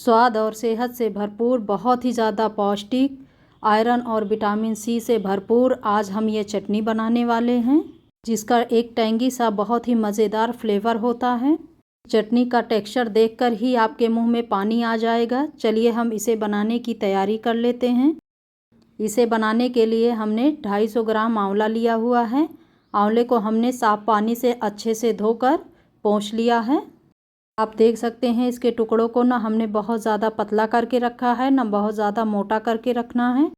स्वाद और सेहत से भरपूर, बहुत ही ज़्यादा पौष्टिक, आयरन और विटामिन सी से भरपूर आज हम ये चटनी बनाने वाले हैं, जिसका एक टेंगी सा बहुत ही मज़ेदार फ्लेवर होता है। चटनी का टेक्सचर देखकर ही आपके मुंह में पानी आ जाएगा। चलिए हम इसे बनाने की तैयारी कर लेते हैं। इसे बनाने के लिए हमने 250 ग्राम आंवला लिया हुआ है। आंवले को हमने साफ़ पानी से अच्छे से धोकर पोंछ लिया है। आप देख सकते हैं इसके टुकड़ों को ना हमने बहुत ज़्यादा पतला करके रखा है, ना बहुत ज़्यादा मोटा करके रखना है।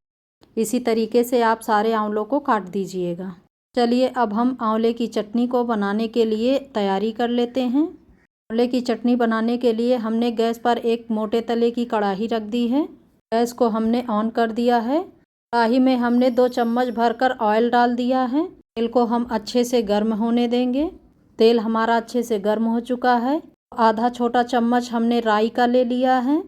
इसी तरीके से आप सारे आंवलों को काट दीजिएगा। चलिए अब हम आंवले की चटनी को बनाने के लिए तैयारी कर लेते हैं। आंवले की चटनी बनाने के लिए हमने गैस पर एक मोटे तले की कढ़ाई रख दी है। गैस को हमने ऑन कर दिया है। कढ़ाई में हमने 2 चम्मच भरकर ऑयल डाल दिया है। तेल को हम अच्छे से गर्म होने देंगे। तेल हमारा अच्छे से गर्म हो चुका है। आधा छोटा चम्मच हमने राई का ले लिया है।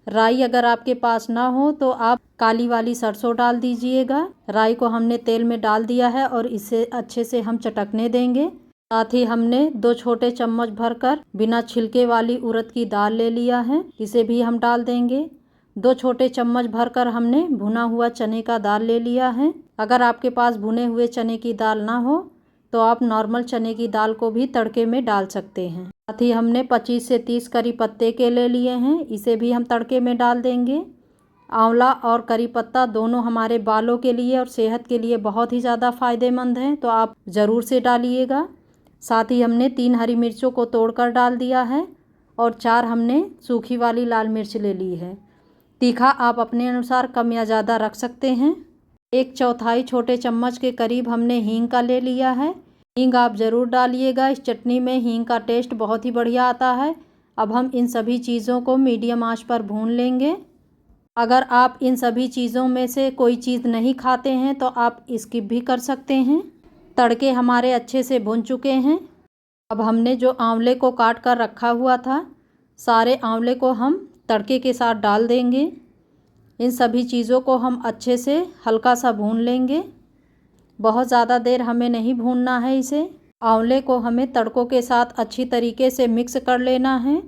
राई अगर आपके पास ना हो तो आप काली वाली सरसों डाल दीजिएगा। राई को हमने तेल में डाल दिया है और इसे अच्छे से हम चटकने देंगे। साथ ही हमने 2 छोटे चम्मच भरकर बिना छिलके वाली उड़द की दाल ले लिया है, इसे भी हम डाल देंगे। 2 छोटे चम्मच भरकर हमने भुना हुआ चने का दाल ले लिया है। अगर आपके पास भुने हुए चने की दाल ना हो तो आप नॉर्मल चने की दाल को भी तड़के में डाल सकते हैं। साथ ही हमने 25 से 30 करी पत्ते के ले लिए हैं, इसे भी हम तड़के में डाल देंगे। आंवला और करी पत्ता दोनों हमारे बालों के लिए और सेहत के लिए बहुत ही ज़्यादा फ़ायदेमंद हैं, तो आप ज़रूर से डालिएगा। साथ ही हमने 3 हरी मिर्चों को तोड़कर डाल दिया है और 4 हमने सूखी वाली लाल मिर्च ले ली है। तीखा आप अपने अनुसार कम या ज़्यादा रख सकते हैं। 1/4 छोटे चम्मच के करीब हमने हींग का ले लिया है। हींग आप ज़रूर डालिएगा, इस चटनी में हींग का टेस्ट बहुत ही बढ़िया आता है। अब हम इन सभी चीज़ों को मीडियम आंच पर भून लेंगे। अगर आप इन सभी चीज़ों में से कोई चीज़ नहीं खाते हैं तो आप स्किप भी कर सकते हैं। तड़के हमारे अच्छे से भुन चुके हैं। अब हमने जो आंवले को काट कर रखा हुआ था, सारे आंवले को हम तड़के के साथ डाल देंगे। इन सभी चीज़ों को हम अच्छे से हल्का सा भून लेंगे। बहुत ज़्यादा देर हमें नहीं भूनना है इसे। आंवले को हमें तड़कों के साथ अच्छी तरीके से मिक्स कर लेना है।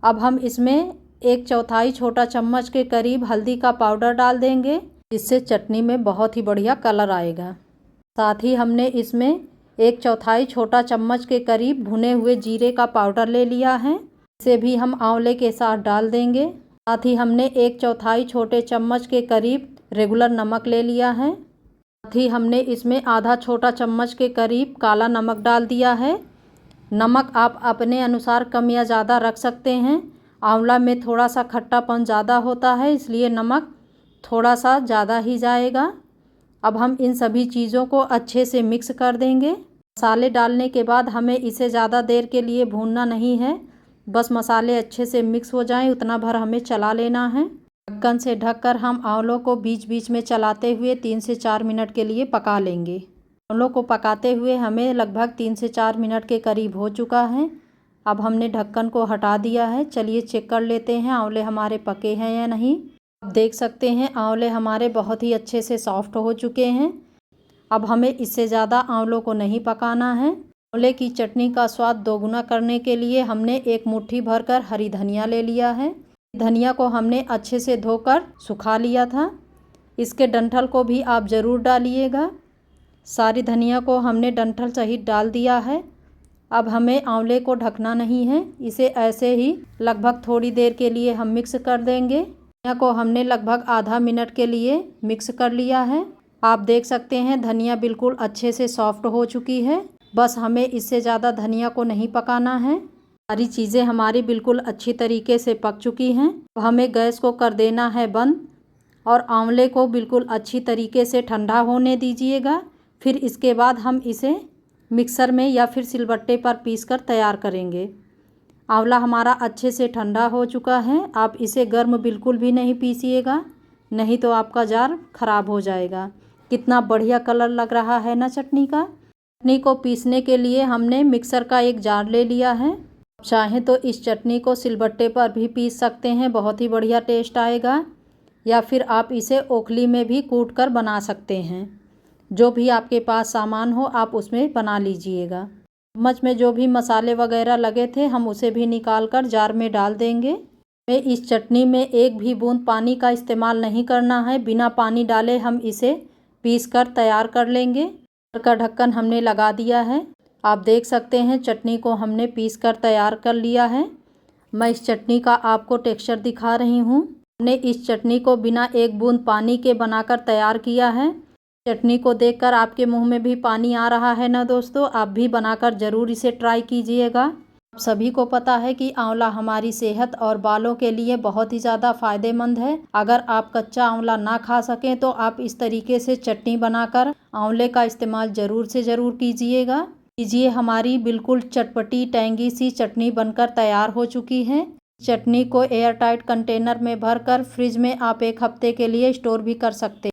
अब हम इसमें 1/4 छोटा चम्मच के करीब हल्दी का पाउडर डाल देंगे, जिससे चटनी में बहुत ही बढ़िया कलर आएगा। साथ ही हमने इसमें 1/4 छोटा चम्मच के करीब भुने हुए जीरे का पाउडर ले लिया है, इसे भी हम आंवले के साथ डाल देंगे। साथ ही हमने 1/4 छोटे चम्मच के करीब रेगुलर नमक ले लिया है। साथ ही हमने इसमें आधा छोटा चम्मच के करीब काला नमक डाल दिया है। नमक आप अपने अनुसार कम या ज़्यादा रख सकते हैं। आंवला में थोड़ा सा खट्टापन ज़्यादा होता है, इसलिए नमक थोड़ा सा ज़्यादा ही जाएगा। अब हम इन सभी चीज़ों को अच्छे से मिक्स कर देंगे। मसाले डालने के बाद हमें इसे ज़्यादा देर के लिए भूनना नहीं है, बस मसाले अच्छे से मिक्स हो जाएं उतना भर हमें चला लेना है। ढक्कन से ढककर हम आंवलों को बीच बीच में चलाते हुए 3 से 4 मिनट के लिए पका लेंगे। आंवलों को पकाते हुए हमें लगभग 3 से 4 मिनट के करीब हो चुका है। अब हमने ढक्कन को हटा दिया है। चलिए चेक कर लेते हैं आंवले हमारे पके हैं या नहीं। आप देख सकते हैं आंवले हमारे बहुत ही अच्छे से सॉफ्ट हो चुके हैं। अब हमें इससे ज़्यादा आंवलों को नहीं पकाना है। आंवले की चटनी का स्वाद दोगुना करने के लिए हमने 1 मुट्ठी भरकर हरी धनिया ले लिया है। धनिया को हमने अच्छे से धोकर सुखा लिया था। इसके डंठल को भी आप ज़रूर डालिएगा। सारी धनिया को हमने डंठल सहित डाल दिया है। अब हमें आंवले को ढकना नहीं है, इसे ऐसे ही लगभग थोड़ी देर के लिए हम मिक्स कर देंगे। धनिया को हमने लगभग आधा मिनट के लिए मिक्स कर लिया है। आप देख सकते हैं धनिया बिल्कुल अच्छे से सॉफ्ट हो चुकी है। बस हमें इससे ज़्यादा धनिया को नहीं पकाना है। सारी चीज़ें हमारी बिल्कुल अच्छी तरीके से पक चुकी हैं। अब हमें गैस को कर देना है बंद और आंवले को बिल्कुल अच्छी तरीके से ठंडा होने दीजिएगा। फिर इसके बाद हम इसे मिक्सर में या फिर सिलबट्टे पर पीसकर तैयार करेंगे। आंवला हमारा अच्छे से ठंडा हो चुका है। आप इसे गर्म बिल्कुल भी नहीं पीसिएगा, नहीं तो आपका जार ख़राब हो जाएगा। कितना बढ़िया कलर लग रहा है ना चटनी का। चटनी को पीसने के लिए हमने मिक्सर का एक जार ले लिया है। चाहें तो इस चटनी को सिलबट्टे पर भी पीस सकते हैं, बहुत ही बढ़िया टेस्ट आएगा। या फिर आप इसे ओखली में भी कूट कर बना सकते हैं। जो भी आपके पास सामान हो आप उसमें बना लीजिएगा। चम्मच में जो भी मसाले वगैरह लगे थे हम उसे भी निकाल कर जार में डाल देंगे। हमें इस चटनी में एक भी बूंद पानी का इस्तेमाल नहीं करना है। बिना पानी डाले हम इसे पीस कर तैयार कर लेंगे। कुकर का ढक्कन हमने लगा दिया है। आप देख सकते हैं चटनी को हमने पीस कर तैयार कर लिया है। मैं इस चटनी का आपको टेक्सचर दिखा रही हूँ। हमने इस चटनी को बिना एक बूंद पानी के बनाकर तैयार किया है। चटनी को देखकर आपके मुंह में भी पानी आ रहा है ना दोस्तों। आप भी बनाकर ज़रूर इसे ट्राई कीजिएगा। आप सभी को पता है कि आंवला हमारी सेहत और बालों के लिए बहुत ही ज़्यादा फ़ायदेमंद है। अगर आप कच्चा आंवला ना खा सकें तो आप इस तरीके से चटनी बनाकर आंवले का इस्तेमाल ज़रूर से ज़रूर कीजिएगा। हमारी बिल्कुल चटपटी टेंगी सी चटनी बनकर तैयार हो चुकी है। चटनी को एयर टाइट कंटेनर में भरकर फ्रिज में आप 1 हफ्ते के लिए स्टोर भी कर सकते हैं।